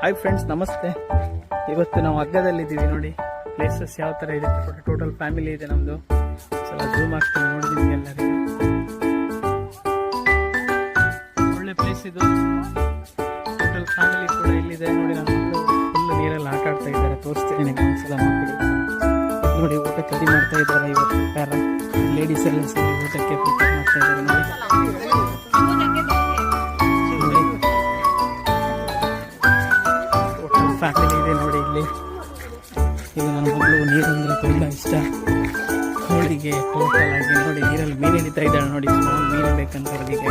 Hi friends, ನಮಸ್ತೆ. ಇವತ್ತು ನಾವು ಹಗ್ಗದಲ್ಲಿದ್ದೀವಿ. ನೋಡಿ ಪ್ಲೇಸಸ್ ಯಾವ ಥರ ಇದೆ. ಟೋಟಲ್ ಫ್ಯಾಮಿಲಿ ಇದೆ ನಮ್ಮದು. ಸ್ವಲ್ಪ ಝೂಮ್ ಆಗ್ತೀನಿ ನೋಡಿ ನಿಮಗೆಲ್ಲರಿಗೂ. ಒಳ್ಳೆ ಪ್ಲೇಸ್ ಇದು. ಟೋಟಲ್ ಫ್ಯಾಮಿಲಿ ಕೂಡ ಇಲ್ಲಿದೆ ನೋಡಿ. ನಮ್ಮ ಮಕ್ಕಳು ಫುಲ್ ನೀರಲ್ಲಿ ಆಟ ಆಡ್ತಾ ಇದ್ದಾರೆ. ತೋರಿಸ್ತೀನಿ ನಿಮಗೆ ಒಂದ್ಸಲ ಮಕ್ಕಳು. ನೋಡಿ ಊಟ ರೆಡಿ ಮಾಡ್ತಾ ಇದ್ದಾರೆ. ಇವತ್ತು ಪ್ಯಾರ ಲೇಡೀಸ್ ಎಲ್ಲ ಸೇರಿ ಊಟಕ್ಕೆ ಪ್ರಿಪೇರ್ ಮಾಡ್ತಾ ಇದ್ದಾರೆ ನೋಡಿ. ಫ್ಯಾಮಿಲಿ ಇದೆ ನೋಡಿ ಇಲ್ಲಿ. ಈಗ ನನ್ನ ಮಗಳು ನೀರು ಅಂದರೆ ತುಂಬ ಇಷ್ಟ. ಅವಳಿಗೆ ಟೋಟಲ್ ಆಗಿ ನೋಡಿ ನೀರಲ್ಲಿ ಮೀನು ಹಿಡಿತಾ ಇದ್ದಾಳೆ ನೋಡಿ. ಸ್ಮಾಲ್ ಮೀನು ಬೇಕಂತ ಅವಳಿಗೆ.